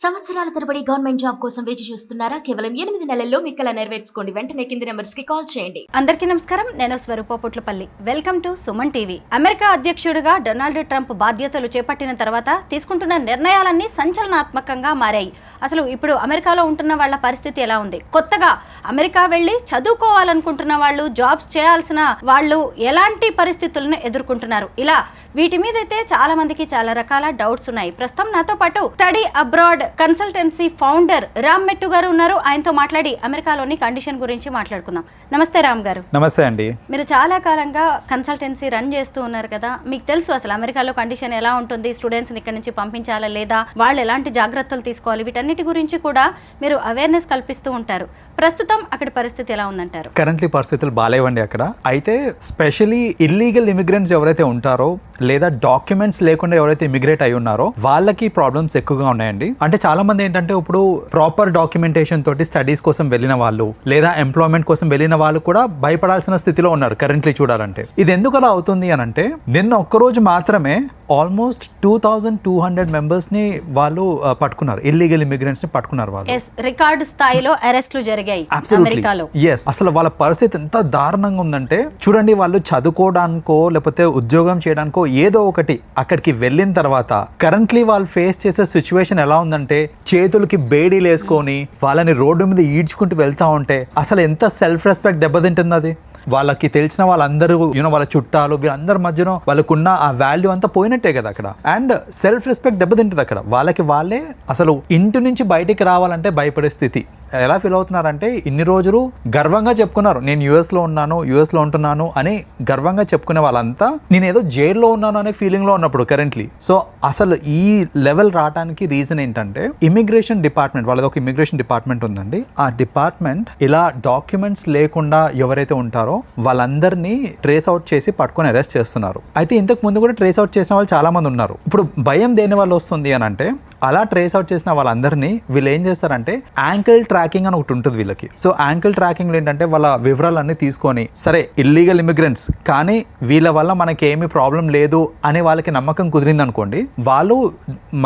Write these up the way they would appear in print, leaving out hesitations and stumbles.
సంవత్సరాల తరబడి government job కోసం వేచి చూస్తున్నారా? కేవలం 8 నెలల్లో మీ కల నెరవేర్చుకోండి. వెంటనే కింది నెంబర్స్ కి కాల్ చేయండి. అందరికీ నమస్కారం. నేను Swaroopa Putlapalli. Welcome to Suman TV. America అధ్యక్షుడిగా డొనాల్డ్ ట్రంప్ బాధ్యతలు చేపట్టిన తర్వాత తీసుకుంటున్న నిర్ణయాలన్నీ సంచలనాత్మకంగా మారాయి. అసలు ఇప్పుడు అమెరికాలో ఉంటున్న వాళ్ళ పరిస్థితి ఎలా ఉంది? కొత్తగా అమెరికా వెళ్ళి చదువుకోవాలనుకుంటున్న వాళ్ళు, జాబ్స్ చేయాల్సిన వాళ్ళు ఎలాంటి పరిస్థితులను ఎదుర్కొంటున్నారు? ఇలా వీటి మీద అయితే చాలా మందికి చాలా రకాల డౌట్స్ ఉన్నాయి. ప్రస్తుతం నాతో పాటు study abroad consultancy founder Ram మెట్టు గారు ఉన్నారు. ఆయనతో మాట్లాడి అమెరికాలోని కండిషన్ గురించి మాట్లాడుకుందాం. నమస్తే రామ్ గారు. నమస్తే అండి. మీరు చాలా కాలంగా కన్సల్టెన్సీ రన్ చేస్తూ ఉన్నారు కదా, మీకు తెలుసు అసలు అమెరికాలో కండిషన్ ఎలా ఉంటుంది, స్టూడెంట్స్ని ఇక్కడ నుంచి పంపించాలా లేదా, వాళ్ళు ఎలాంటి జాగ్రత్తలు తీసుకోవాలి, వీటన్నిటి గురించి కూడా మీరు అవేర్నెస్ కల్పిస్తూ ఉంటారు. ప్రస్తుతం అక్కడ పరిస్థితి ఎలా ఉందంటారు? కరెంట్లీ పరిస్థితులు బాగాలేవండి అక్కడ. అయితే స్పెషలీ ఇల్లీగల్ ఇమిగ్రెంట్స్ ఎవరైతే ఉంటారో లేదా డాక్యుమెంట్స్ లేకుండా ఎవరైతే ఇమిగ్రేట్ అయి ఉన్నారో వాళ్ళకి ప్రాబ్లమ్స్ ఎక్కువగా ఉన్నాయండి. అంటే చాలా మంది ఏంటంటే ఇప్పుడు ప్రాపర్ డాక్యుమెంటేషన్ తోటి స్టడీస్ కోసం వెళ్ళిన వాళ్ళు లేదా ఎంప్లాయ్మెంట్ కోసం వెళ్ళిన వాళ్ళు కూడా భయపడాల్సిన స్థితిలో ఉన్నారు కరెంట్లీ చూడాలంటే. ఇది ఎందుకు అలా అవుతుంది అని అంటే, నిన్న ఒక్కరోజు మాత్రమే ఆల్మోస్ట్ 2200 మెంబర్స్ ని వాళ్ళు పట్టుకున్నారు, ఇల్లీగల్ ఇమిగ్రెంట్స్ ని పట్టుకున్నారు వాళ్ళు. రికార్డు స్థాయిలో అరెస్టులు జరిగాయి అమెరికాలో. ఎస్, అసలు వాళ్ళ పరిస్థితి ఎంత దారుణంగా ఉందంటే చూడండి, వాళ్ళు చదువుకోవడానికో లేకపోతే ఉద్యోగం చేయడానికో ఏదో ఒకటి అక్కడికి వెళ్ళిన తర్వాత కరెంట్లీ వాళ్ళు ఫేస్ చేసే సిచ్యువేషన్ ఎలా ఉందంటే, చేతులకి బేడీలు వేసుకొని వాళ్ళని రోడ్డు మీద ఈడ్చుకుంటూ వెళ్తా ఉంటే అసలు ఎంత సెల్ఫ్ రెస్పెక్ట్ దెబ్బతింటుంది అది. వాళ్ళకి తెలిసిన వాళ్ళందరూ వాళ్ళ చుట్టాలు వీళ్ళందరి మధ్యన వాళ్ళకున్న ఆ వాల్యూ అంతా పోయినట్టే కదా అక్కడ. అండ్ సెల్ఫ్ రెస్పెక్ట్ దెబ్బతింటుంది అక్కడ. వాళ్ళకి వాళ్ళే అసలు ఇంటి నుంచి బయటికి రావాలంటే భయపడే స్థితి. ఎలా ఫీల్ అవుతున్నారంటే, ఇన్ని రోజులు గర్వంగా చెప్పుకున్నారు నేను యుఎస్లో ఉన్నాను, యుఎస్లో ఉంటున్నాను అని గర్వంగా చెప్పుకునే వాళ్ళంతా నేను ఏదో జైల్లో ఉన్నాను అనే ఫీలింగ్లో ఉన్నప్పుడు కరెంట్లీ. సో అసలు ఈ లెవెల్ రావడానికి రీజన్ ఏంటంటే, ఇమిగ్రేషన్ డిపార్ట్మెంట్, వాళ్ళది ఒక ఇమిగ్రేషన్ డిపార్ట్మెంట్ ఉందండి. ఆ డిపార్ట్మెంట్ ఇలా డాక్యుమెంట్స్ లేకుండా ఎవరైతే ఉంటారో వాళ్ళందరినీ ట్రేస్ అవుట్ చేసి పట్టుకొని అరెస్ట్ చేస్తున్నారు. అయితే ఇంతకు ముందు కూడా ట్రేస్ అవుట్ చేసిన వాళ్ళు చాలా మంది ఉన్నారు. ఇప్పుడు భయం దేని వల్ల వస్తుంది అని అంటే, అలా ట్రేస్ అవుట్ చేసిన వాళ్ళందరినీ వీళ్ళు ఏం చేస్తారంటే యాంకిల్ ట్రాకింగ్ అని ఒకటి ఉంటుంది వీళ్ళకి. సో యాంకిల్ ట్రాకింగ్ ఏంటంటే వాళ్ళ వివరాలన్నీ తీసుకొని, సరే ఇల్లీగల్ ఇమిగ్రెంట్స్ కానీ వీళ్ళ వల్ల మనకి ఏమీ ప్రాబ్లం లేదు అని వాళ్ళకి నమ్మకం కుదిరింది అనుకోండి, వాళ్ళు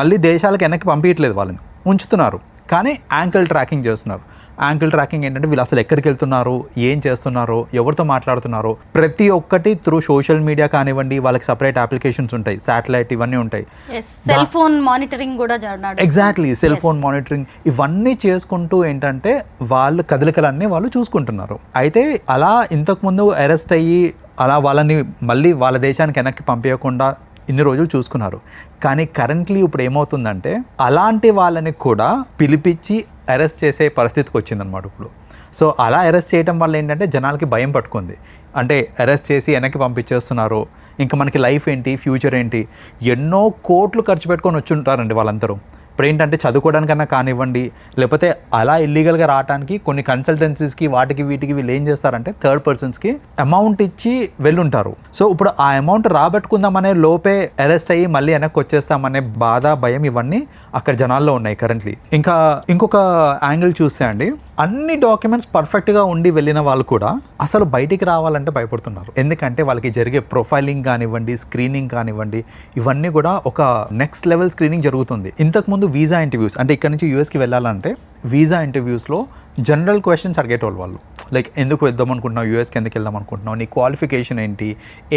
మళ్ళీ దేశాలకు వెనక్కి పంపించట్లేదు, వాళ్ళని ఉంచుతున్నారు, కానీ యాంకిల్ ట్రాకింగ్ చేస్తున్నారు. యాంకిల్ ట్రాకింగ్ ఏంటంటే వీళ్ళు అసలు ఎక్కడికి వెళ్తున్నారు, ఏం చేస్తున్నారు, ఎవరితో మాట్లాడుతున్నారు, ప్రతి ఒక్కటి త్రూ సోషల్ మీడియా కానివ్వండి, వాళ్ళకి సపరేట్ అప్లికేషన్స్ ఉంటాయి, శాటిలైట్ ఇవన్నీ ఉంటాయి, సెల్ ఫోన్ మానిటరింగ్ కూడా. ఎగ్జాక్ట్లీ, సెల్ ఫోన్ మానిటరింగ్ ఇవన్నీ చేసుకుంటూ ఏంటంటే వాళ్ళ కదలికలన్నీ వాళ్ళు చూసుకుంటున్నారు. అయితే అలా ఇంతకుముందు అరెస్ట్ అయ్యి అలా వాళ్ళని మళ్ళీ వాళ్ళ దేశానికి వెనక్కి పంపించకుండా ఇన్ని రోజులు చూసుకున్నారు. కానీ కరెంట్లీ ఇప్పుడు ఏమవుతుందంటే, అలాంటి వాళ్ళని కూడా పిలిపించి అరెస్ట్ చేసే పరిస్థితికి వచ్చిందనమాట ఇప్పుడు. సో అలా అరెస్ట్ చేయడం వల్ల ఏంటంటే జనాలకి భయం పట్టుకుంది. అంటే అరెస్ట్ చేసి వెనక్కి పంపించేస్తున్నారు, ఇంకా మనకి లైఫ్ ఏంటి, ఫ్యూచర్ ఏంటి, ఎన్నో కోట్లు ఖర్చు పెట్టుకొని వచ్చి ఉంటారండి వాళ్ళందరూ. ఇప్పుడు ఏంటంటే చదువుకోవడానికన్నా కానివ్వండి, లేకపోతే అలా ఇల్లీగల్గా రావడానికి కొన్ని కన్సల్టెన్సీస్కి వాటికి వీటికి వీళ్ళు ఏం చేస్తారంటే థర్డ్ పర్సన్స్కి అమౌంట్ ఇచ్చి వెళ్ళుంటారు. సో ఇప్పుడు ఆ అమౌంట్ రాబట్టుకుందామనే లోపే అరెస్ట్ అయ్యి మళ్ళీ వెనక్కి వచ్చేస్తామనే బాధ, భయం ఇవన్నీ అక్కడ జనాల్లో ఉన్నాయి కరెంట్లీ. ఇంకా ఇంకొక యాంగిల్ చూస్తే అండి, అన్ని డాక్యుమెంట్స్ పర్ఫెక్ట్గా ఉండి వెళ్ళిన వాళ్ళు కూడా అసలు బయటికి రావాలంటే భయపడుతున్నారు. ఎందుకంటే వాళ్ళకి జరిగే ప్రొఫైలింగ్ కానివ్వండి, స్క్రీనింగ్ కానివ్వండి, ఇవన్నీ కూడా ఒక నెక్స్ట్ లెవెల్ స్క్రీనింగ్ జరుగుతుంది. ఇంతకుముందు వీసా ఇంటర్వ్యూస్, అంటే ఇక్కడ నుంచి యూఎస్కి వెళ్ళాలంటే వీసా ఇంటర్వ్యూస్లో జనరల్ క్వశ్చన్స్ అడిగేటోళ్ళు వాళ్ళు. లైక్ ఎందుకు వెళ్దాం అనుకుంటున్నావు, యూఎస్కి ఎందుకు వెళ్దాం అనుకుంటున్నావు, నీ క్వాలిఫికేషన్ ఏంటి,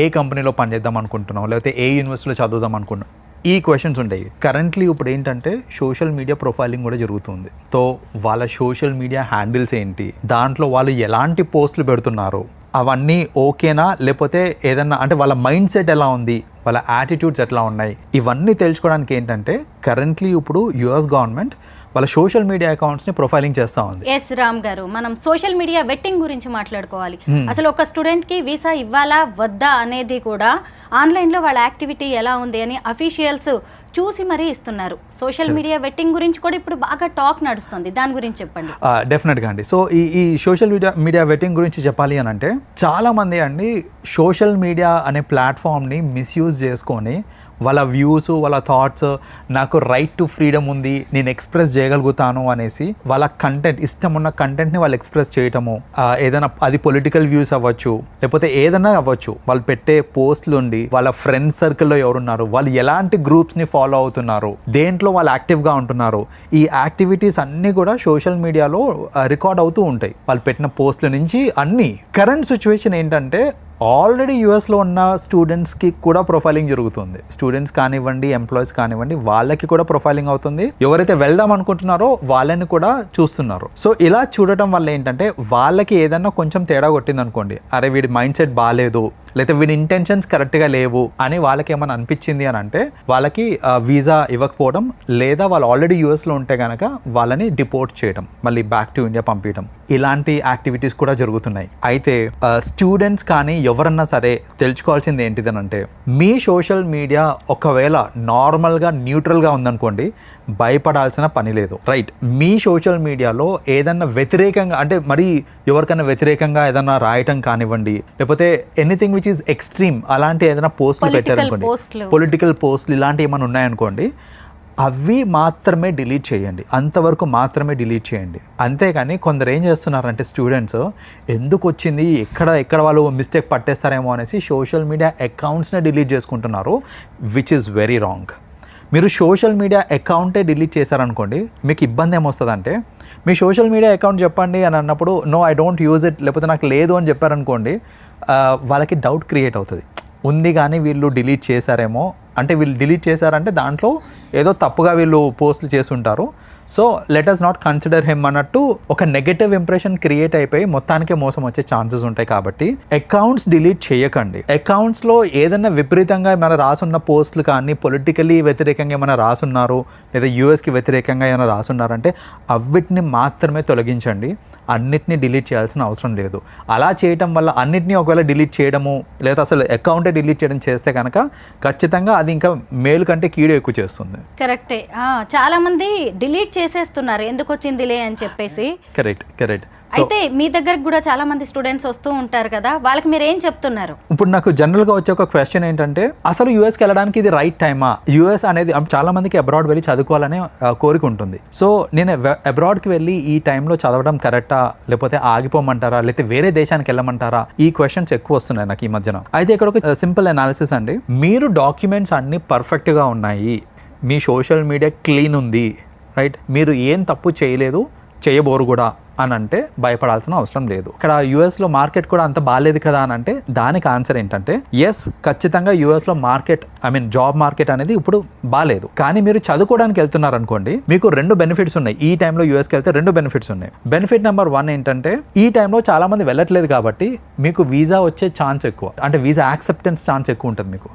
ఏ కంపెనీలో పనిచేద్దాం అనుకుంటున్నావు, లేకపోతే ఏ యూనివర్సిటీలో చదువుదాం అనుకుంటున్నావు, ఈ క్వశ్చన్స్ ఉంటాయి. కరెంట్లీ ఇప్పుడు ఏంటంటే సోషల్ మీడియా ప్రొఫైలింగ్ కూడా జరుగుతుంది. సో వాళ్ళ సోషల్ మీడియా హ్యాండిల్స్ ఏంటి, దాంట్లో వాళ్ళు ఎలాంటి పోస్టులు పెడుతున్నారు, అవన్నీ ఓకేనా, లేకపోతే ఏదన్నా అంటే వాళ్ళ మైండ్ సెట్ ఎలా ఉంది, వాళ్ళ యాటిట్యూడ్స్ ఎట్లా ఉన్నాయి, ఇవన్నీ తెలుసుకోవడానికి ఏంటంటే కరెంట్లీ ఇప్పుడు యుఎస్ గవర్నమెంట్ వాళ్ళ సోషల్ మీడియా అకౌంట్స్ని ప్రొఫైలింగ్ చేస్తూ ఉంది. ఎస్ రామ్ గారు, మనం సోషల్ మీడియా వెట్టింగ్ గురించి మాట్లాడుకోవాలి. అసలు ఒక స్టూడెంట్కి వీసా ఇవ్వాలా వద్దా అనేది కూడా ఆన్లైన్లో వాళ్ళ యాక్టివిటీ ఎలా ఉంది అని అఫీషియల్స్ చూసి మరీ ఇస్తున్నారు. సోషల్ మీడియా వెట్టింగ్ గురించి కూడా ఇప్పుడు బాగా టాక్ నడుస్తుంది, దాని గురించి చెప్పండి. డెఫినెట్గా అండి. సో ఈ సోషల్ మీడియా వెట్టింగ్ గురించి చెప్పాలి అని అంటే, చాలామంది అండి సోషల్ మీడియా అనే ప్లాట్ఫామ్ని మిస్యూజ్ చేసుకొని వాళ్ళ వ్యూస్, వాళ్ళ థాట్స్, నాకు రైట్ టు ఫ్రీడమ్ ఉంది, నేను ఎక్స్ప్రెస్ చేయగలుగుతాను అనేసి వాళ్ళ కంటెంట్, ఇష్టం ఉన్న కంటెంట్ని వాళ్ళు ఎక్స్ప్రెస్ చేయటము, ఏదైనా అది పొలిటికల్ వ్యూస్ అవ్వచ్చు, లేకపోతే ఏదైనా అవ్వచ్చు, వాళ్ళు పెట్టే పోస్టులు ఉండి వాళ్ళ ఫ్రెండ్ సర్కిల్లో ఎవరున్నారు, వాళ్ళు ఎలాంటి గ్రూప్స్ని ఫాలో అవుతున్నారు, దేంట్లో వాళ్ళు యాక్టివ్గా ఉంటున్నారు, ఈ యాక్టివిటీస్ అన్నీ కూడా సోషల్ మీడియాలో రికార్డ్ అవుతూ ఉంటాయి. వాళ్ళు పెట్టిన పోస్టుల నుంచి అన్నీ. కరెంట్ సిచ్యువేషన్ ఏంటంటే ఆల్రెడీ యూఎస్లో ఉన్న స్టూడెంట్స్కి కూడా ప్రొఫైలింగ్ జరుగుతుంది. స్టూడెంట్స్ కానివ్వండి, ఎంప్లాయీస్ కానివ్వండి, వాళ్ళకి కూడా ప్రొఫైలింగ్ అవుతుంది. ఎవరైతే వెళ్దాం అనుకుంటున్నారో వాళ్ళని కూడా చూస్తున్నారు. సో ఇలా చూడటం వల్ల ఏంటంటే వాళ్ళకి ఏదన్నా కొంచెం తేడా కొట్టింది అనుకోండి, అరే వీడి మైండ్ సెట్ బాగాలేదు, లేకపోతే వీడి ఇంటెన్షన్స్ కరెక్ట్గా లేవు అని వాళ్ళకి ఏమైనా అనిపించింది అని అంటే వాళ్ళకి వీసా ఇవ్వకపోవడం, లేదా వాళ్ళు ఆల్రెడీ యూఎస్లో ఉంటే కనుక వాళ్ళని డిపోర్ట్ చేయడం, మళ్ళీ బ్యాక్ టు ఇండియా పంపించడం, ఇలాంటి యాక్టివిటీస్ కూడా జరుగుతున్నాయి. అయితే స్టూడెంట్స్ కానీ ఎవరన్నా సరే తెలుసుకోవాల్సింది ఏంటిదనంటే, మీ సోషల్ మీడియా ఒకవేళ నార్మల్గా న్యూట్రల్గా ఉందనుకోండి, భయపడాల్సిన పని లేదు. రైట్, మీ సోషల్ మీడియాలో ఏదన్నా వ్యతిరేకంగా, అంటే మరి ఎవరికైనా వ్యతిరేకంగా ఏదన్నా రాయటం కానివ్వండి, లేకపోతే ఎనీథింగ్ విచ్ ఈజ్ ఎక్స్ట్రీమ్, అలాంటి ఏదైనా పోస్టులు పెట్టారనుకోండి, పొలిటికల్ పోస్టులు ఇలాంటివి ఏమైనా ఉన్నాయనుకోండి, అవి మాత్రమే డిలీట్ చేయండి. అంతవరకు మాత్రమే డిలీట్ చేయండి. అంతేగాని కొందరు ఏం చేస్తున్నారంటే స్టూడెంట్స్, ఎందుకు వచ్చింది, ఎక్కడ వాళ్ళు మిస్టేక్ పట్టేస్తారేమో అనేసి సోషల్ మీడియా అకౌంట్స్ని డిలీట్ చేసుకుంటున్నారు, విచ్ ఈజ్ వెరీ రాంగ్. మీరు సోషల్ మీడియా అకౌంటే డిలీట్ చేశారనుకోండి, మీకు ఇబ్బంది ఏమొస్తుందంటే, మీ సోషల్ మీడియా అకౌంట్ చెప్పండి అని అన్నప్పుడు no I don't use it, లేకపోతే నాకు లేదు అని చెప్పారనుకోండి, వాళ్ళకి డౌట్ క్రియేట్ అవుతుంది. ఉంది కానీ వీళ్ళు డిలీట్ చేశారేమో, అంటే వీళ్ళు డిలీట్ చేశారంటే దాంట్లో ఏదో తప్పుగా వీళ్ళు పోస్టులు చేస్తుంటారు. So let us not consider him అన్నట్టు ఒక నెగటివ్ ఇంప్రెషన్ క్రియేట్ అయిపోయి మొత్తానికే మోసం వచ్చే ఛాన్సెస్ ఉంటాయి. కాబట్టి అకౌంట్స్ డిలీట్ చేయకండి. అకౌంట్స్లో ఏదైనా విపరీతంగా ఏమైనా రాసున్న పోస్టులు కానీ, పొలిటికలీ వ్యతిరేకంగా ఏమైనా రాసున్నారు, లేదా యూఎస్కి వ్యతిరేకంగా ఏమైనా రాసున్నారంటే అవిటిని మాత్రమే తొలగించండి. అన్నిటినీ డిలీట్ చేయాల్సిన అవసరం లేదు. అలా చేయటం వల్ల అన్నిటినీ ఒకవేళ డిలీట్ చేయడము, లేదా అసలు అకౌంటే డిలీట్ చేయడం చేస్తే కనుక ఖచ్చితంగా అది ఇంకా మేలు కంటే కీడు ఎక్కువ చేస్తుంది. కరెక్టే. చాలా మంది డిలీట్ చేసేస్తున్నారు ఎందుకు వచ్చిందిలే అని చెప్పేసి. కరెక్ట్. అయితే మీ దగ్గరకు కూడా చాలా మంది స్టూడెంట్స్ వస్తూ ఉంటారు కదా, వాళ్ళకి మీరు ఏం చెప్తున్నారు? ఇప్పుడు నాకు జనరల్గా వచ్చే ఒక క్వశ్చన్ ఏంటంటే, అసలు యూఎస్కి వెళ్ళడానికి ఇది రైట్ టైమా? యూఎస్ అనేది చాలా మందికి అబ్రాడ్ వెళ్ళి చదువుకోవాలనే కోరిక ఉంటుంది. సో నేను అబ్రాడ్కి వెళ్ళి ఈ టైంలో చదవడం కరెక్టా, లేకపోతే ఆగిపోమంటారా, లేకపోతే వేరే దేశానికి వెళ్ళమంటారా, ఈ క్వశ్చన్స్ ఎక్కువ వస్తున్నాయి నాకు ఈ మధ్యన. అయితే ఇక్కడ ఒక సింపుల్ అనాలిసిస్ అండి. మీరు డాక్యుమెంట్స్ అన్నీ పర్ఫెక్ట్గా ఉన్నాయి, మీ సోషల్ మీడియా క్లీన్ ఉంది, రైట్, మీరు ఏం తప్పు చేయలేదు, చేయబోరు కూడా అని అంటే భయపడాల్సిన అవసరం లేదు. ఇక్కడ యూఎస్లో మార్కెట్ కూడా అంత బాగాలేదు కదా అని అంటే దానికి ఆన్సర్ ఏంటంటే, ఎస్, ఖచ్చితంగా యూఎస్లో మార్కెట్, జాబ్ మార్కెట్ అనేది ఇప్పుడు బాగాలేదు. కానీ మీరు చదువుకోవడానికి వెళ్తున్నారు అనుకోండి, మీకు 2 బెనిఫిట్స్ ఉన్నాయి. ఈ టైంలో యూఎస్కి వెళ్తే 2 బెనిఫిట్స్ ఉన్నాయి. బెనిఫిట్ నెంబర్ 1 ఏంటంటే, ఈ టైంలో చాలా మంది వెళ్ళట్లేదు కాబట్టి మీకు వీసా వచ్చే ఛాన్స్ ఎక్కువ, అంటే వీసా యాక్సెప్టెన్స్ ఛాన్స్ ఎక్కువ ఉంటుంది మీకు.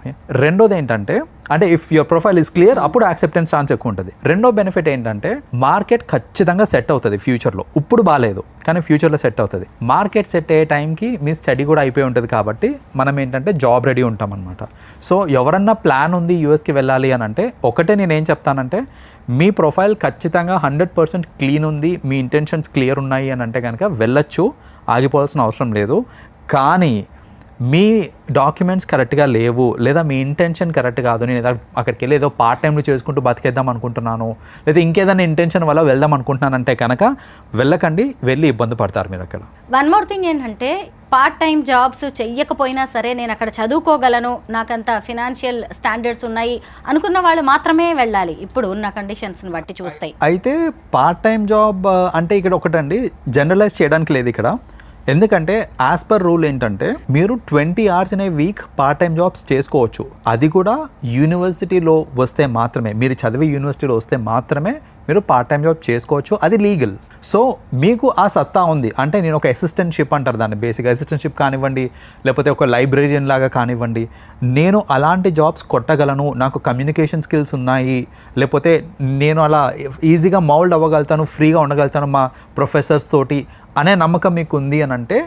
రెండోది ఏంటంటే, అంటే if your profile is clear, అప్పుడు యాక్సెప్టెన్స్ ఛాన్స్ ఎక్కువ ఉంటుంది. రెండో బెనిఫిట్ ఏంటంటే, మార్కెట్ ఖచ్చితంగా సెట్ అవుతుంది ఫ్యూచర్లో. ఇప్పుడు బాగాలేదు కానీ ఫ్యూచర్లో సెట్ అవుతుంది. మార్కెట్ సెట్ అయ్యే టైంకి మీ స్టడీ కూడా అయిపోయి ఉంటుంది కాబట్టి మనం ఏంటంటే జాబ్ రెడీ ఉంటాం అనమాట. సో ఎవరన్నా ప్లాన్ ఉంది యూఎస్కి వెళ్ళాలి అని అంటే, ఒకటే నేనేం చెప్తానంటే, మీ ప్రొఫైల్ ఖచ్చితంగా 100% క్లీన్ ఉంది, మీ ఇంటెన్షన్స్ క్లియర్ ఉన్నాయి అని అంటే కనుక వెళ్ళొచ్చు, ఆగిపోవాల్సిన అవసరం లేదు. కానీ మీ డాక్యుమెంట్స్ కరెక్ట్గా లేవు, లేదా మీ ఇంటెన్షన్ కరెక్ట్ కాదు, నేను అక్కడికి వెళ్ళి ఏదో పార్ట్ టైంలో చేసుకుంటూ బతికేద్దాం అనుకుంటున్నాను, లేదా ఇంకేదైనా ఇంటెన్షన్ వల్ల వెళ్దాం అనుకుంటున్నానంటే కనుక వెళ్ళకండి, వెళ్ళి ఇబ్బంది పడతారు మీరు అక్కడ. వన్ మోర్ థింగ్ ఏంటంటే, పార్ట్ టైం జాబ్స్ చెయ్యకపోయినా సరే నేను అక్కడ చదువుకోగలను, నాకంత ఫినాన్షియల్ స్టాండర్డ్స్ ఉన్నాయి అనుకున్న వాళ్ళు మాత్రమే వెళ్ళాలి ఇప్పుడు ఉన్న కండిషన్స్ని బట్టి చూస్తే. అయితే పార్ట్ టైం జాబ్ అంటే ఇక్కడ ఒకటండి, జనరలైజ్ చేయడానికి లేదు ఇక్కడ. ఎందుకంటే యాజ్ పర్ రూల్ ఏంటంటే, మీరు 20 hours in a week part time jobs చేసుకోవచ్చు. అది కూడా యూనివర్సిటీలో వస్తే మాత్రమే, మీరు చదివే యూనివర్సిటీలో వస్తే మాత్రమే మీరు పార్ట్ టైం జాబ్ చేసుకోవచ్చు. అది లీగల్. సో మీకు ఆ సత్తా ఉంది అంటే, నేను ఒక అసిస్టెంట్షిప్ అంటారు దాన్ని, బేసిక్ అసిస్టెంట్షిప్ కానివ్వండి, లేకపోతే ఒక లైబ్రేరియన్ లాగా కానివ్వండి, నేను అలాంటి జాబ్స్ కొట్టగలను, నాకు కమ్యూనికేషన్ స్కిల్స్ ఉన్నాయి, లేకపోతే నేను అలా ఈజీగా మౌల్డ్ అవ్వగలుగుతాను, ఫ్రీగా ఉండగలుగుతాను మా ప్రొఫెసర్స్ తోటి అనే నమ్మకం మీకు ఉంది అని అంటే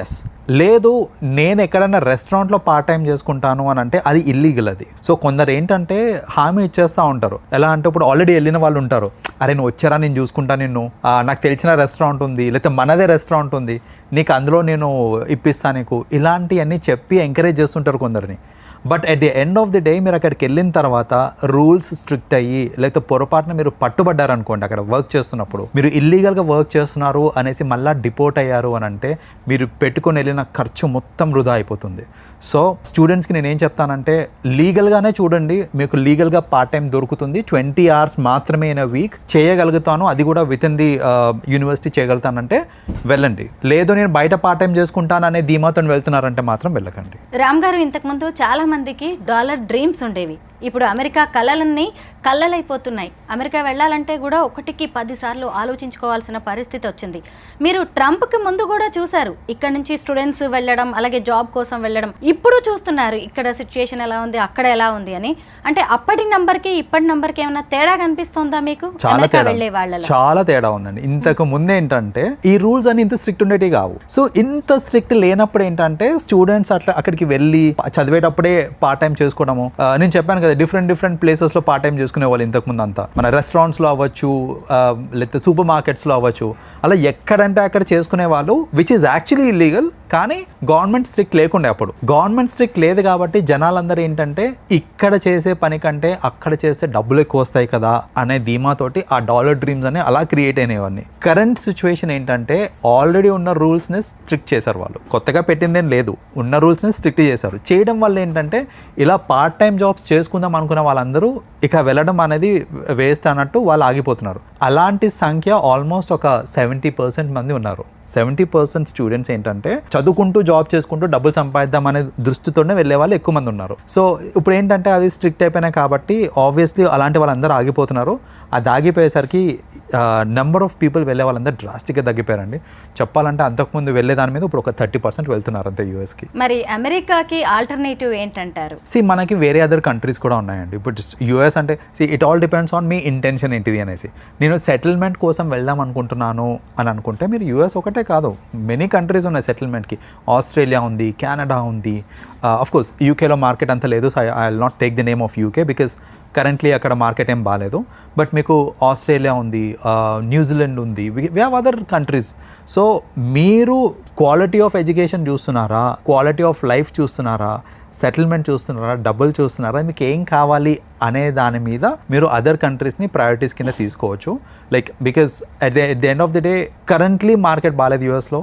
ఎస్. లేదు, నేను ఎక్కడైనా రెస్టారెంట్లో పార్ట్ టైం చేసుకుంటాను అని అంటే అది ఇల్లీగల్. అది సో కొందరు ఏంటంటే హామీ ఇచ్చేస్తూ ఉంటారు. ఎలా అంటే, ఇప్పుడు ఆల్రెడీ వెళ్ళిన వాళ్ళు ఉంటారు, అరే నువ్వు వచ్చారా, నేను చూసుకుంటా నిన్ను, నాకు తెలిసిన రెస్టారెంట్ ఉంది, లేకపోతే మనదే రెస్టారెంట్ ఉంది, నీకు అందులో నేను ఇప్పిస్తాను నీకు, ఇలాంటివన్నీ చెప్పి ఎంకరేజ్ చేస్తుంటారు కొందరిని. But at the end of the day మీరు అక్కడికి వెళ్ళిన తర్వాత రూల్స్ స్ట్రిక్ట్ అయ్యి లేకపోతే పొరపాటున మీరు పట్టుబడ్డారనుకోండి అక్కడ వర్క్ చేస్తున్నప్పుడు, మీరు ఇల్లీగల్గా వర్క్ చేస్తున్నారు అనేసి మళ్ళీ డిపోర్ట్ అయ్యారు అని అంటే మీరు పెట్టుకొని వెళ్ళిన ఖర్చు మొత్తం వృధా అయిపోతుంది. సో స్టూడెంట్స్కి నేను ఏం చెప్తానంటే లీగల్గానే చూడండి, మీకు లీగల్గా పార్ట్ టైం దొరుకుతుంది, 20 hours మాత్రమే ఇన్ అ వీక్ చేయగలుగుతాను, అది కూడా విత్ ఇన్ ది యూనివర్సిటీ చేయగలుగుతానంటే వెళ్ళండి. లేదు నేను బయట పార్ట్ టైం చేసుకుంటాను అనే ధీమాతో వెళ్తున్నారంటే మాత్రం వెళ్ళకండి. రామ్ గారు, ఇంతకుముందు చాలా మందికి డాలర్ డ్రీమ్స్ ఉండేవి. ఇప్పుడు అమెరికా కళలన్నీ కళ్ళలైపోతున్నాయి. అమెరికా వెళ్ళాలంటే కూడా 1కి 10 సార్లు ఆలోచించుకోవాల్సిన పరిస్థితి వచ్చింది. మీరు ట్రంప్కి ముందు కూడా చూశారు ఇక్కడ నుంచి స్టూడెంట్స్ వెళ్ళడం, అలాగే జాబ్ కోసం వెళ్ళడం. ఇప్పుడు చూస్తున్నారు ఇక్కడ సిచ్యుయేషన్ ఎలా ఉంది, అక్కడ ఎలా ఉంది అని. అంటే అప్పటి నంబర్కి ఇప్పటి నంబర్కి ఏమైనా తేడా కనిపిస్తుందా మీకు? చాలా తేడా ఉందండి. ఇంతకు ముందు ఏంటంటే ఈ రూల్స్ అని ఇంత స్ట్రిక్ట్ ఉండేవి కావు. సో ఇంత స్ట్రిక్ట్ లేనప్పుడు ఏంటంటే స్టూడెంట్స్ అట్లా అక్కడికి వెళ్ళి చదివేటప్పుడే పార్ట్ టైం చేసుకోవడము. నేను చెప్పాను కదా, డిఫరెంట్ ప్లేసెస్లో పార్ట్ టైం చేసుకునే వాళ్ళు ఇంతకుముందు అంతా. మన రెస్టారెంట్స్లో అవ్వచ్చు, లేకపోతే సూపర్ మార్కెట్స్లో అవ్వచ్చు, అలా ఎక్కడంటే అక్కడ చేసుకునే వాళ్ళు, విచ్ ఈజ్ యాక్చువల్లీ ఇల్లీగల్. కానీ గవర్నమెంట్ స్ట్రిక్ట్ లేకుండే. అప్పుడు గవర్నమెంట్ స్ట్రిక్ట్ లేదు కాబట్టి జనాలందరూ ఏంటంటే ఇక్కడ చేసే పని కంటే అక్కడ చేస్తే డబ్బులు ఎక్కువ వస్తాయి కదా అనే ధీమాతోటి ఆ డాలర్ డ్రీమ్స్ అని అలా క్రియేట్ అయినవన్నీ. కరెంట్ సిచ్యువేషన్ ఏంటంటే ఆల్రెడీ ఉన్న రూల్స్ని స్ట్రిక్ట్ చేశారు వాళ్ళు, కొత్తగా పెట్టిందేం లేదు, ఉన్న రూల్స్ని స్ట్రిక్ట్ చేశారు. చేయడం వల్ల ఏంటంటే ఇలా పార్ట్ టైం జాబ్స్ చేసుకుందాం అనుకున్న వాళ్ళందరూ ఇక వెళ్ళడం అనేది వేస్ట్ అన్నట్టు వాళ్ళు ఆగిపోతున్నారు. అలాంటి సంఖ్య ఆల్మోస్ట్ ఒక 70% మంది ఉన్నారు. 70% స్టూడెంట్స్ ఏంటంటే చదువుకుంటూ జాబ్ చేసుకుంటూ డబ్బులు సంపాదిద్దాం అనే దృష్టితోనే వెళ్ళే వాళ్ళు ఎక్కువ మంది ఉన్నారు. సో ఇప్పుడు ఏంటంటే అది స్ట్రిక్ట్ అయిపోయినాయి కాబట్టి ఆబ్వియస్లీ అలాంటి వాళ్ళందరూ ఆగిపోతున్నారు. అది ఆగిపోయేసరికి నెంబర్ ఆఫ్ పీపుల్ వెళ్ళే వాళ్ళందరూ డ్రాస్టిక్గా తగ్గిపోయారండి. చెప్పాలంటే అంతకుముందు వెళ్ళే దాని మీద ఇప్పుడు ఒక 30% వెళ్తున్నారు అంతే యూఎస్కి. మరి అమెరికాకి ఆల్టర్నేటివ్ ఏంటంటారు? మనకి వేరే అదర్ కంట్రీస్ కూడా ఉన్నాయండి. ఇప్పుడు యూఎస్ అంటే it all depends on me intention ఏంటిది అనేసి. నేను సెటిల్మెంట్ కోసం వెళ్దాం అనుకుంటున్నాను అని అనుకుంటే మీరు యూఎస్ ఒకటే కాదు, మెనీ కంట్రీస్ ఉన్నాయి సెటిల్మెంట్కి. ఆస్ట్రేలియా ఉంది, కెనడా ఉంది, అఫ్కోర్స్ యూకేలో మార్కెట్ అంత లేదు. So I will not take the name of UK because currently అక్కడ మార్కెట్ ఏం బాగాలేదు. బట్ మీకు ఆస్ట్రేలియా ఉంది, న్యూజిలాండ్ ఉంది, we have other countries. So మీరు క్వాలిటీ ఆఫ్ ఎడ్యుకేషన్ చూస్తున్నారా, క్వాలిటీ ఆఫ్ లైఫ్ చూస్తున్నారా, సెటిల్మెంట్ చూస్తున్నారా, డబ్బులు చూస్తున్నారా, మీకు ఏం కావాలి అనే దాని మీద మీరు అదర్ కంట్రీస్ని ప్రయారిటీస్ కింద తీసుకోవచ్చు. Like because at the end of the day currently market బాగాలేదు యూఎస్లో.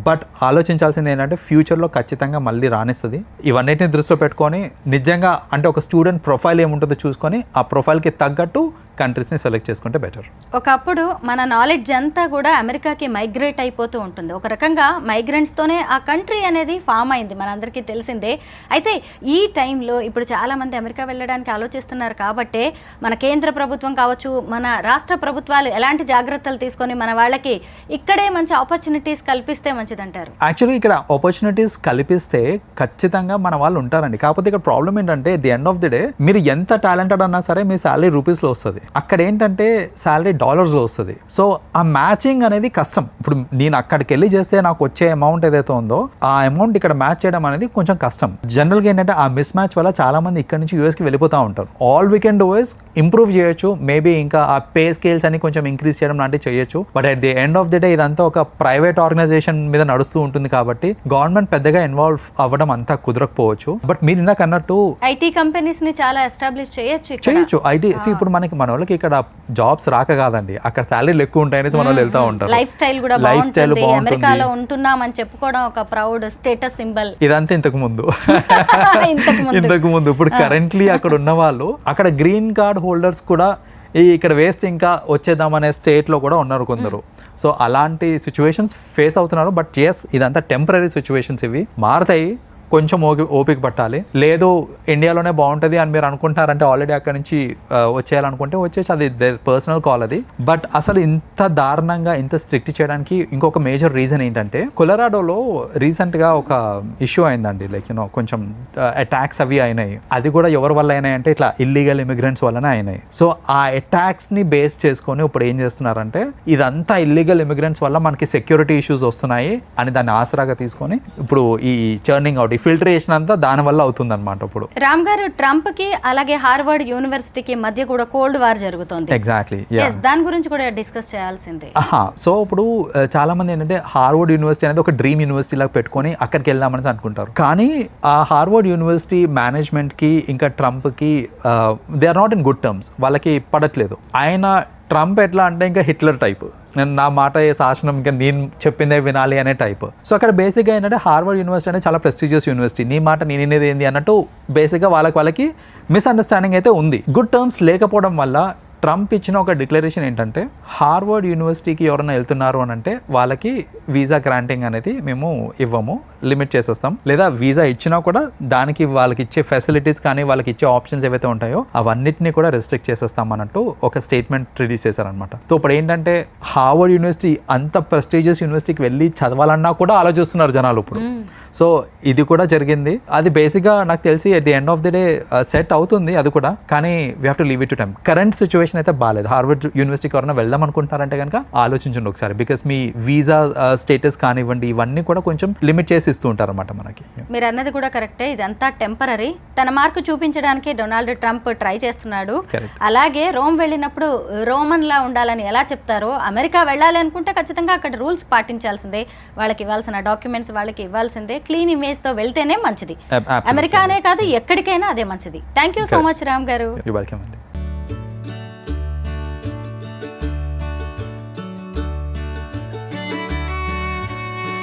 బట్ ఆలోచించాల్సింది ఏంటంటే ఫ్యూచర్లో ఖచ్చితంగా మళ్ళీ రాణిస్తుంది. ఇవన్నిటిని దృష్టిలో పెట్టుకొని నిజంగా అంటే ఒక స్టూడెంట్ ప్రొఫైల్ ఏముంటుందో చూసుకొని ఆ ప్రొఫైల్కి తగ్గట్టు కంట్రీస్ని సెలెక్ట్ చేసుకుంటే బెటర్. ఒకప్పుడు మన నాలెడ్జ్ అంతా కూడా అమెరికాకి మైగ్రేట్ అయిపోతూ ఉంటుంది. ఒక రకంగా మైగ్రెంట్స్తోనే ఆ కంట్రీ అనేది ఫామ్ అయింది, మనందరికీ తెలిసిందే. అయితే ఈ టైంలో ఇప్పుడు చాలామంది అమెరికా వెళ్ళడానికి ఆలోచిస్తున్నారు కాబట్టే మన కేంద్ర ప్రభుత్వం కావచ్చు, మన రాష్ట్ర ప్రభుత్వాలు ఎలాంటి జాగ్రత్తలు తీసుకొని మన వాళ్ళకి ఇక్కడే మంచి ఆపర్చునిటీస్ కల్పిస్తే మంచిదంటారు? యాక్చువల్లీ ఇక్కడ ఆపర్చునిటీస్ కల్పిస్తే ఖచ్చితంగా మన వాళ్ళు ఉంటారండి. కాకపోతే ఇక్కడ ప్రాబ్లం ఏంటంటే the end of the day మీరు ఎంత టాలెంటెడ్ అన్నా సరే మీ శాలరీ రూపీస్లో వస్తుంది, అక్కడ ఏంటంటే శాలరీ డాలర్స్లో వస్తుంది. సో ఆ మ్యాచింగ్ అనేది కష్టం. ఇప్పుడు నేను అక్కడికి వెళ్ళి చేస్తే నాకు వచ్చే అమౌంట్ ఏదైతే ఉందో ఆ అమౌంట్ ఇక్కడ మ్యాచ్ చేయడం అనేది కొంచెం కష్టం. జనరల్గా ఏంటంటే ఆ మిస్ మ్యాచ్ వల్ల చాలా మంది ఇక్కడ నుంచి యూఎస్కి వెళ్ళిపోతూ ఉంటారు. All we can do is improve చేయొచ్చు, మేబీ ఇంకా ఆ పే స్కేల్స్ అని కొంచెం ఇంక్రీజ్ చేయడం లాంటివి చేయొచ్చు. But at the end of the day ఇదంతా ఒక ప్రైవేట్ ఆర్గనైజేషన్ మీద నడుస్తూ ఉంటుంది కాబట్టి గవర్నమెంట్ పెద్దగా ఇన్వాల్వ్ అవ్వడం అంతా కుదరకపోవచ్చు. బట్ మీరు ఇందాక అన్నట్టు ఐటీ కంపెనీస్ ని చాలా ఎస్టాబ్లిష్ చేయొచ్చు. ఐటీ ఇప్పుడు మన వాళ్ళకి ఇక్కడ జాబ్స్ రాక కాదండి, అక్కడ శాలరీలు ఎక్కువ ఉంటాయని మన వాళ్ళు వెళ్తూ ఉంటారు. లైఫ్ స్టైల్ కూడా బాగుంటుంది, అమెరికాలో ఉంటున్నామని చెప్పుకోవడం ఒక ప్రౌడ్ స్టేటస్ సింబల్. ఇదంతా ఇంతకు ముందు. ఇప్పుడు కరెంట్లీ అక్కడ ఉన్న వాళ్ళు అక్కడ గ్రీన్ కార్డ్ హోల్డర్స్ కూడా ఇక్కడ వేస్తే ఇంకా వచ్చేద్దామనే స్టేట్లో కూడా ఉన్నారు కొందరు. సో అలాంటి సిచ్యువేషన్స్ ఫేస్ అవుతున్నారు. బట్ ఎస్, ఇదంతా టెంపరీ సిచ్యువేషన్స్, ఇవి మారుతాయి, కొంచెం ఓపిక పట్టాలి. లేదు ఇండియాలోనే బాగుంటుంది అని మీరు అనుకుంటున్నారంటే ఆల్రెడీ అక్కడ నుంచి వచ్చేయాలనుకుంటే వచ్చేసి, అది పర్సనల్ కాల్ అది. బట్ అసలు ఇంత దారుణంగా ఇంత స్ట్రిక్ట్ చేయడానికి ఇంకొక మేజర్ రీజన్ ఏంటంటే కొలరాడోలో రీసెంట్గా ఒక ఇష్యూ అయిందండి. లైక్ కొంచెం అటాక్స్ అవి అయినాయి. అది కూడా ఎవరి వల్ల అయినాయి అంటే ఇట్లా ఇల్లీగల్ ఇమిగ్రెంట్స్ వల్లనే అయినాయి. సో ఆ అటాక్స్ని బేస్ చేసుకొని ఇప్పుడు ఏం చేస్తున్నారంటే ఇదంతా ఇల్లీగల్ ఇమిగ్రెంట్స్ వల్ల మనకి సెక్యూరిటీ ఇష్యూస్ వస్తున్నాయి అని దాన్ని ఆసరాగా తీసుకొని ఇప్పుడు ఈ చర్నింగ్ అవుట్, ఫిల్టరేషన్ అంతా దానివల్ల అవుతుంది అనమాట. ఇప్పుడు రామ్ గారు, ట్రంప్ కి అలాగే హార్వర్డ్ యూనివర్సిటీకి మధ్య కూడా కోల్డ్ వార్ జరుగుతోంది. ఎగ్జాక్ట్లీ, దాని గురించి కూడా డిస్కస్ చేయాల్సిందే. సో ఇప్పుడు చాలా మంది ఏంటంటే హార్వర్డ్ యూనివర్సిటీ అనేది ఒక డ్రీమ్ యూనివర్సిటీ లాగా పెట్టుకొని అక్కడికి వెళ్దామని అనుకుంటారు. కానీ ఆ హార్వర్డ్ యూనివర్సిటీ మేనేజ్మెంట్ కి ఇంకా ట్రంప్ కి they are not in good terms. వాళ్ళకి పడట్లేదు. ఆయన ట్రంప్ ఎట్లా అంటే ఇంకా హిట్లర్ టైప్, నా మాట శాసనం ఇంకా నేను చెప్పిందే వినాలి అనే టైప్. సో అక్కడ బేసిక్గా ఏంటంటే హార్వర్డ్ యూనివర్సిటీ అనేది చాలా ప్రెస్టీజియస్ యూనివర్సిటీ, నీ మాట నేనేది ఏంది అన్నట్టు బేసిక్గా వాళ్ళకి మిస్అండర్స్టాండింగ్ అయితే ఉంది. గుడ్ టర్మ్స్ లేకపోవడం వల్ల ట్రంప్ ఇచ్చిన ఒక డిక్లరేషన్ ఏంటంటే హార్వర్డ్ యూనివర్సిటీకి ఎవరైనా వెళ్తున్నారు అని అంటే వాళ్ళకి వీసా గ్రాంటింగ్ అనేది మేము ఇవ్వము, లిమిట్ చేసేస్తాం. లేదా వీసా ఇచ్చినా కూడా దానికి వాళ్ళకి ఇచ్చే ఫెసిలిటీస్ కానీ వాళ్ళకి ఇచ్చే ఆప్షన్స్ ఏవైతే ఉంటాయో అవన్నిటిని కూడా రెస్ట్రిక్ట్ చేసేస్తాం అన్నట్టు ఒక స్టేట్మెంట్ రిలీజ్ చేశారనమాట. సో ఇప్పుడు ఏంటంటే హార్వర్డ్ యూనివర్సిటీ అంత ప్రెస్టీజియస్ యూనివర్సిటీకి వెళ్ళి చదవాలన్నా కూడా ఆలోచిస్తున్నారు జనాలు ఇప్పుడు. సో ఇది కూడా జరిగింది. అది బేసిక్గా నాకు తెలిసి at the end of the day set అవుతుంది అది కూడా. కానీ we have to leave it to time. Current situation అయితే బాగాలేదు. హార్వర్డ్ యూనివర్సిటీకి ఎవరైనా వెళ్దాం అనుకుంటారంటే కనుక ఆలోచించండి ఒకసారి. బికాస్ మీ వీసా స్టేటస్ కానివ్వండి ఇవన్నీ కూడా కొంచెం లిమిట్ చేసి ఇస్తూ ఉంటారు అనమాట మనకి. మీరు అన్నది కూడా కరెక్టే. ఇదంతా టెంపరరీ. తన మార్కు చూపించడానికి డొనాల్డ్ ట్రంప్ ట్రై చేస్తున్నాడు. అలాగే రోమ్ వెళ్ళినప్పుడు రోమన్ లా ఉండాలని ఎలా చెప్తారో అమెరికా వెళ్ళాలి అనుకుంటే ఖచ్చితంగా అక్కడ రూల్స్ పాటించాల్సిందే. వాళ్ళకి ఇవ్వాల్సిన డాక్యుమెంట్స్ వాళ్ళకి ఇవ్వాల్సిందే. క్లీన్ ఇమేజ్ తో వెళ్తేనే మంచిది. అమెరికానే కాదు ఎక్కడికైనా అదే మంచిది. Thank you so much Ram గారు. వెల్కమ్ అండి.